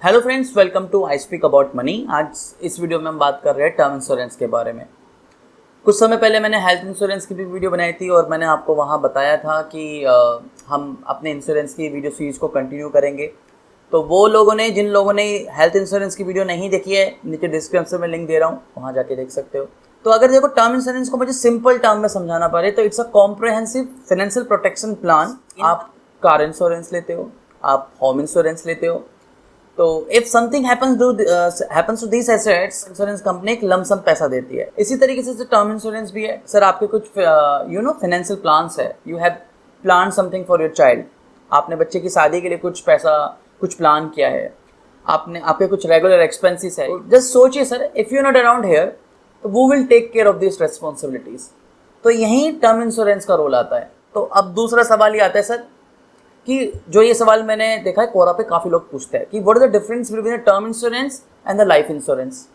Hello friends, welcome to I speak about money. आज इस video में हम बात कर रहे हैं टर्म इंश्योरेंस के बारे में। कुछ समय पहले मैंने हेल्थ इंश्योरेंस की भी वीडियो बनाई थी और मैंने आपको वहाँ बताया था कि हम अपने इंश्योरेंस की वीडियो सीरीज को कंटिन्यू करेंगे। तो वो लोगों ने जिन लोगों ने हेल्थ इंश्योरेंस की वीडियो नहीं देखी है, नीचे डिस्क्रिप्शन में लिंक दे रहा हूँ, वहाँ जाके देख सकते हो। तो अगर देखो टर्म इंश्योरेंस को मुझे सिंपल टर्म में समझाना पड़े तो it's a comprehensive financial protection plan. आप कार इंश्योरेंस लेते हो, आप होम इंश्योरेंस लेते हो, तो if something happens to this assets, insurance company एक लमसम पैसा देती है। इसी तरीके से टर्म इंश्योरेंस भी है। सर आपके कुछ फाइनेंशियल प्लान्स है, you have plan something for your child. आपने बच्चे की शादी के लिए कुछ पैसा कुछ प्लान किया है, आपके कुछ रेगुलर एक्सपेंसेस है। जस्ट सोचिए sir, if you not around here तो वो will take care of this responsibilities. तो यही टर्म इंश्योरेंस का रोल आता है। तो अब दूसरा सवाल ये आता है सर कि जो ये सवाल मैंने देखा है कोरा पे काफ़ी लोग पूछते हैं कि what is the difference between the term insurance and the life insurance.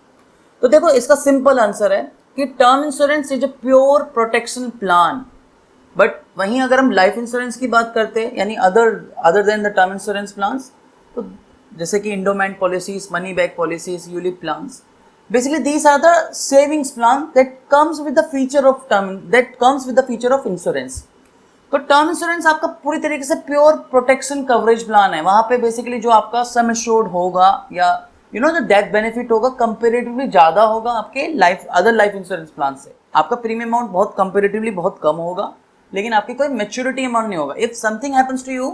तो देखो इसका सिंपल आंसर है कि term insurance is a pure protection plan, but वहीं अगर हम लाइफ इंश्योरेंस की बात करते हैं यानी other than the term insurance plans, तो जैसे कि endowment policies, money back policies, ULIP plans, basically these are the savings plan that comes with the feature of insurance. तो टर्म इंश्योरेंस आपका पूरी तरीके से प्योर प्रोटेक्शन कवरेज प्लान है। वहां पे बेसिकली जो आपका सम एश्योर्ड होगा या जो डेथ बेनिफिट होगा कंपेरेटिवली ज़्यादा होगा आपके अदर लाइफ इंश्योरेंस प्लान से। आपका प्रीमियम अमाउंट बहुत कंपेरेटिवली बहुत कम होगा, लेकिन आपकी कोई मेच्योरिटी अमाउंट नहीं होगा if something happens to you.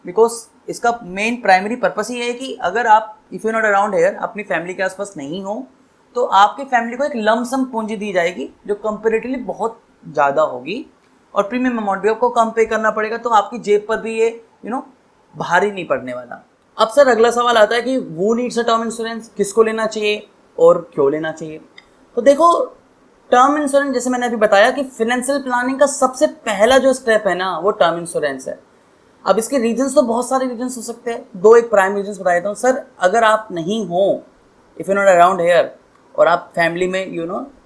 Because इसका मेन प्राइमरी पर्पस ही है कि अगर आप if you not around here, अपनी फैमिली के आसपास नहीं हो, तो आपकी फैमिली को एक लमसम पूंजी दी जाएगी जो कंपेरेटिवली बहुत ज़्यादा होगी और प्रीमियम अमाउंट भी आपको कम पे करना पड़ेगा। तो आपकी जेब पर भी ये भारी नहीं पड़ने वाला। अब सर अगला सवाल आता है कि वो नीड्स अ टर्म इंश्योरेंस, किसको लेना चाहिए और क्यों लेना चाहिए। तो देखो टर्म इंश्योरेंस, जैसे मैंने अभी बताया कि फाइनेंशियल प्लानिंग का सबसे पहला जो स्टेप है ना वो टर्म इंश्योरेंस है। अब इसके रीजंस तो बहुत सारे रीजंस हो सकते हैं, दो एक प्राइम रीजंस बता देता हूँ। सर अगर आप नहीं हो, if you not around here, और आप फैमिली में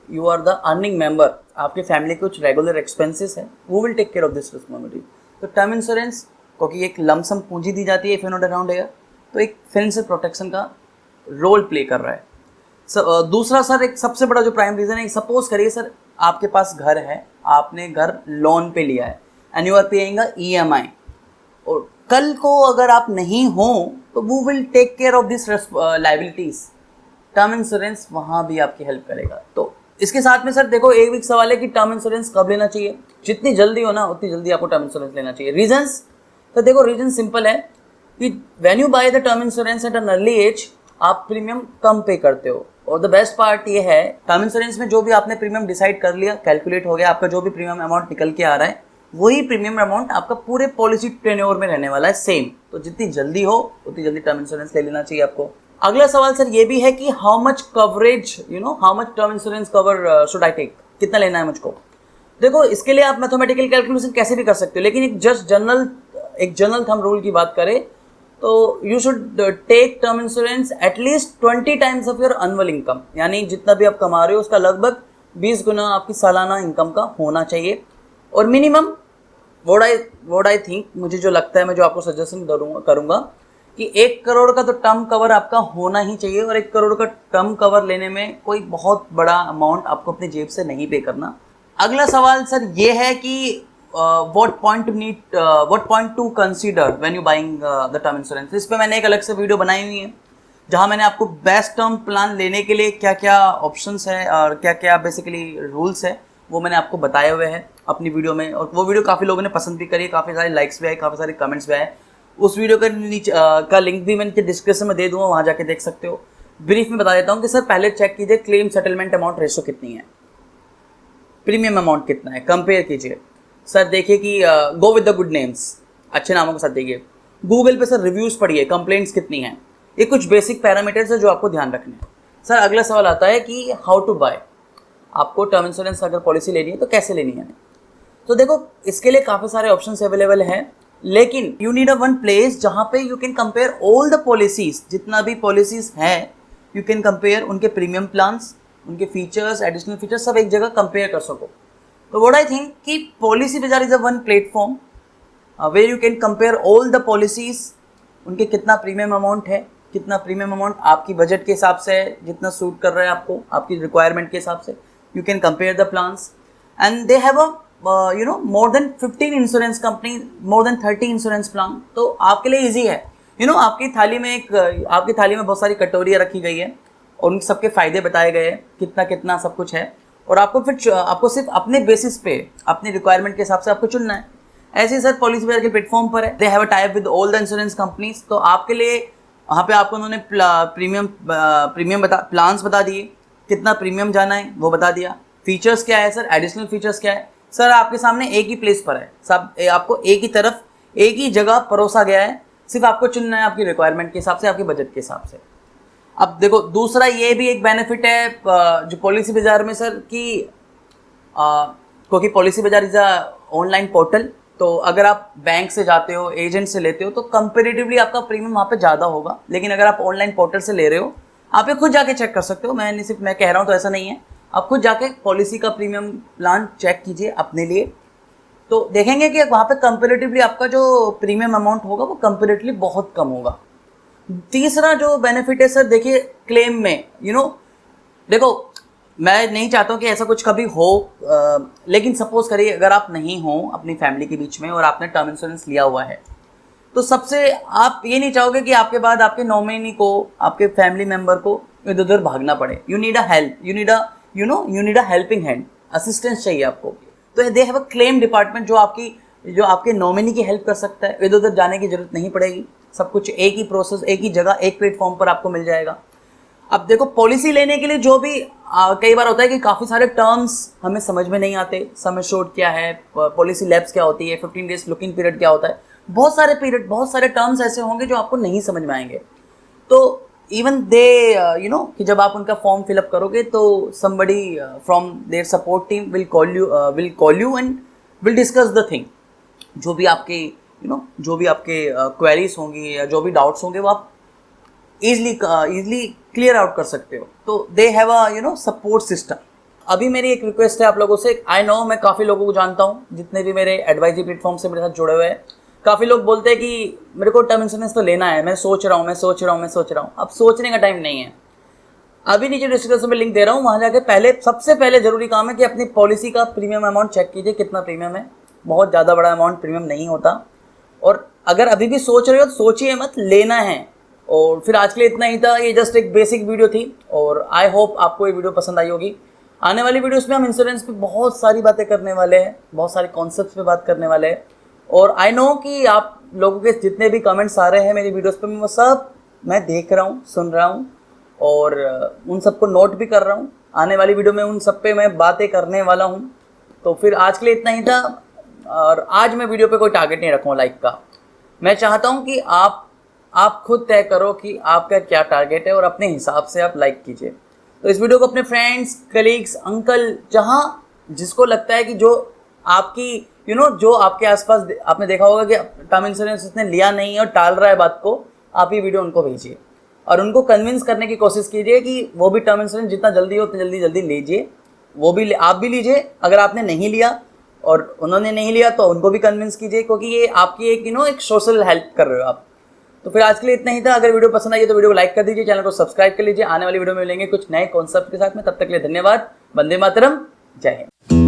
you are the earning member, आपके फैमिली के कुछ रेगुलर एक्सपेंसेस है, वो will take care of this responsibility. तो टर्म इंश्योरेंस क्योंकि एक लमसम पूंजी दी जाती है if you not around here, तो एक फाइनेंशियल प्रोटेक्शन का रोल प्ले कर रहा है। दूसरा सर एक सबसे बड़ा जो प्राइम रीजन है, सपोज करिए सर आपके पास घर है, आपने घर लोन पे लिया है and you are paying EMI, और कल को अगर आप नहीं हो तो वो will take care of this liabilities. Term insurance वहाँ भी आपकी हेल्प करेगा। तो इसके साथ में सर देखो एक सवाल है कि टर्म इंश्योरेंस कब लेना चाहिए। जितनी जल्दी हो ना उतनी जल्दी आपको टर्म इंश्योरेंस लेना चाहिए। रीजंस, तो देखो रीजन सिंपल है कि when you buy the term insurance at an early age, आप प्रीमियम कम पे करते हो। और द बेस्ट पार्ट ये है टर्म इंश्योरेंस में जो भी आपने प्रीमियम डिसाइड कर लिया, कैलकुलेट हो गया, आपका जो भी प्रीमियम अमाउंट निकल के आ रहा है वही प्रीमियम अमाउंट आपका पूरे पॉलिसी टेन्योर में रहने वाला है सेम। तो जितनी जल्दी हो उतनी जल्दी टर्म इंश्योरेंस ले लेना चाहिए आपको। अगला सवाल सर ये भी है कि how much coverage how much term insurance cover should I take, कितना लेना है मुझको। देखो इसके लिए आप मैथमेटिकल कैलकुलेशन कैसे भी कर सकते हो, लेकिन एक जनरल थंब रूल की बात करें तो you should take term insurance at least 20 times of your annual income, यानी जितना भी आप कमा रहे हो उसका लगभग 20 गुना आपकी सालाना इनकम का होना चाहिए। और मिनिमम व्हाट आई थिंक, मुझे जो लगता है, मैं जो आपको सजेशन करूंगा कि 1 करोड़ का तो टर्म कवर आपका होना ही चाहिए। और 1 करोड़ का टर्म कवर लेने में कोई बहुत बड़ा अमाउंट आपको अपनी जेब से नहीं पे करना। अगला सवाल सर ये है कि what point to consider when you buying the term insurance। इस पे मैंने एक अलग से वीडियो बनाई हुई है जहां मैंने आपको बेस्ट टर्म प्लान लेने के लिए क्या क्या ऑप्शंस है और क्या क्या बेसिकली रूल्स है वो मैंने आपको बताए हुए हैं अपनी वीडियो में। और वो वीडियो काफ़ी लोगों ने पसंद भी करी, काफ़ी सारे लाइक्स भी आए, काफ़ी सारे कमेंट्स भी आए। उस वीडियो के नीचे का लिंक भी मैं डिस्क्रिप्शन में दे दूंगा, वहाँ जाके देख सकते हो। ब्रीफ में बता देता हूँ कि सर पहले चेक कीजिए क्लेम सेटलमेंट अमाउंट रेशो कितनी है, प्रीमियम अमाउंट कितना है, कंपेयर कीजिए। सर देखिए कि go with the good names, अच्छे नामों के साथ देखिए। गूगल पे सर रिव्यूज़ पढ़िए, कंप्लेंट्स कितनी हैं। ये कुछ बेसिक पैरामीटर्स है जो आपको ध्यान रखने हैं। सर अगला सवाल आता है कि हाउ टू बाय, आपको टर्म इंश्योरेंस अगर पॉलिसी लेनी है तो कैसे लेनी है। तो देखो इसके लिए काफ़ी सारे ऑप्शंस अवेलेबल हैं, लेकिन you need a one place जहाँ पे you can compare all the policies, जितना भी पॉलिसीज हैं यू कैन कंपेयर उनके प्रीमियम प्लान्स, उनके फीचर्स, एडिशनल फीचर्स सब एक जगह कंपेयर कर सको। तो व्हाट आई थिंक कि Policybazaar is a one platform where you can compare all the policies, उनके कितना प्रीमियम अमाउंट है, कितना प्रीमियम अमाउंट आपकी बजट के हिसाब से है, जितना सूट कर रहा है आपको, आपकी रिक्वायरमेंट के हिसाब से। You can compare the plans and they have a more than 15 insurance company, more than 30 insurance plan. तो आपके लिए ईजी है। आपकी थाली में बहुत सारी कटोरियाँ रखी गई है और उन सबके फ़ायदे बताए गए हैं, कितना कितना सब कुछ है, और आपको सिर्फ अपने बेसिस पे, अपनी रिक्वायरमेंट के हिसाब से आपको चुनना है। ऐसे ही सर पॉलिसी बाजार के प्लेटफॉर्म पर है, they have a type with all the insurance companies. तो आपके लिए वहाँ पे आपको उन्होंने प्रीमियम प्लान्स बता दिए, कितना प्रीमियम जाना है वो बता दिया। फीचर्स क्या है सर, एडिशनल फीचर्स क्या है सर, आपके सामने एक ही प्लेस पर है, सब आपको एक ही तरफ, एक ही जगह परोसा गया है, सिर्फ आपको चुनना है आपकी रिक्वायरमेंट के हिसाब से, आपके बजट के हिसाब से। अब देखो दूसरा ये भी एक बेनिफिट है जो पॉलिसी बाजार में सर कि क्योंकि पॉलिसी बाजार इज अ ऑनलाइन पोर्टल, तो अगर आप बैंक से जाते हो, एजेंट से लेते हो, तो कंपेरेटिवली आपका प्रीमियम वहाँ पे ज़्यादा होगा। लेकिन अगर आप ऑनलाइन पोर्टल से ले रहे हो, आप ये खुद जाके चेक कर सकते हो, मैं सिर्फ मैं कह रहा हूँ तो ऐसा नहीं है, आप खुद जाके पॉलिसी का प्रीमियम प्लान चेक कीजिए अपने लिए, तो देखेंगे कि वहाँ पे कंपेरेटिवली आपका जो प्रीमियम अमाउंट होगा वो कंपेरेटिवली बहुत कम होगा। तीसरा जो बेनिफिट है सर, देखिए क्लेम में देखो मैं नहीं चाहता हूँ कि ऐसा कुछ कभी हो, लेकिन सपोज करिए अगर आप नहीं हो अपनी फैमिली के बीच में और आपने टर्म इंश्योरेंस लिया हुआ है, तो सबसे आप ये नहीं चाहोगे कि आपके बाद आपके नॉमिनी को, आपके फैमिली मेम्बर को इधर उधर भागना पड़े। You need a help, you need a helping hand, assistance चाहिए आपको। तो they have a claim department जो आपके नॉमिनी की हेल्प कर सकता है, इधर उधर जाने की जरूरत नहीं पड़ेगी, सब कुछ एक ही प्रोसेस, एक ही जगह, एक प्लेटफॉर्म पर आपको मिल जाएगा। अब देखो पॉलिसी लेने के लिए जो भी कई बार होता है कि काफ़ी सारे टर्म्स हमें समझ में नहीं आते, सम एश्योर्ड क्या है, पॉलिसी लैप्स क्या होती है, 15 डेज लुकिंग पीरियड क्या होता है, बहुत सारे टर्म्स ऐसे होंगे जो आपको नहीं समझ में आएंगे। तो इवन दे कि जब आप उनका फॉर्म फिलअप करोगे तो somebody from their support team will call you and will discuss the thing. जो भी आपके क्वेरीज होंगी या जो भी डाउट्स होंगे वो आप इजीली क्लियर आउट कर सकते हो। तो they have a support system. अभी मेरी एक रिक्वेस्ट है आप लोगों से, आई नो मैं काफ़ी लोगों को जानता हूँ जितने भी मेरे एडवाइजरी प्लेटफॉर्म से मेरे साथ जुड़े हुए हैं, काफ़ी लोग बोलते हैं कि मेरे को टर्म इंश्योरेंस तो लेना है, मैं सोच रहा हूँ। अब सोचने का टाइम नहीं है। अभी नीचे डिस्क्रिप्शन में लिंक दे रहा हूँ, वहाँ जाके सबसे पहले जरूरी काम है कि अपनी पॉलिसी का प्रीमियम अमाउंट चेक कीजिए, कितना प्रीमियम है। बहुत ज़्यादा बड़ा अमाउंट प्रीमियम नहीं होता, और अगर अभी भी सोच रहे हो तो सोचिए मत, लेना है। और फिर आज के लिए इतना ही था, ये जस्ट एक बेसिक वीडियो थी और आई होप आपको ये वीडियो पसंद आई होगी। आने वाली वीडियोस में हम इंश्योरेंस पे बहुत सारी बातें करने वाले हैं, बहुत सारे कॉन्सेप्ट्स पे बात करने वाले हैं, और आई नो कि आप लोगों के जितने भी कमेंट्स आ रहे हैं मेरी वीडियोस पे, वो सब मैं देख रहा हूँ, सुन रहा हूँ और उन सबको नोट भी कर रहा हूँ। आने वाली वीडियो में उन सब पे मैं बातें करने वाला हूँ। तो फिर आज के लिए इतना ही था, और आज मैं वीडियो पे कोई टारगेट नहीं रखूँगा लाइक का। मैं चाहता हूँ कि आप खुद तय करो कि आपका क्या टारगेट है और अपने हिसाब से आप लाइक कीजिए। तो इस वीडियो को अपने फ्रेंड्स, कलीग्स, अंकल, जहाँ जिसको लगता है कि जो आपकी जो आपके आसपास आपने देखा होगा कि टर्म इंश्योरेंस उसने लिया नहीं है और टाल रहा है बात को, आप ये वीडियो उनको भेजिए और उनको कन्विंस करने की कोशिश कीजिए कि वो भी टर्म इंश्योरेंस जितना जल्दी हो उतना जल्दी लीजिए। वो भी आप भी लीजिए, अगर आपने नहीं लिया और उन्होंने नहीं लिया तो उनको भी कन्विंस कीजिए, क्योंकि ये आपकी एक सोशल हेल्प कर रहे हो आप। तो फिर आज के लिए इतना ही था। अगर वीडियो पसंद आई तो वीडियो को लाइक कर दीजिए, चैनल को सब्सक्राइब कर लीजिए। आने वाली वीडियो में मिलेंगे कुछ नए कॉन्सेप्ट के साथ में, तब तक के लिए धन्यवाद। वंदे मातरम, जय हिंद।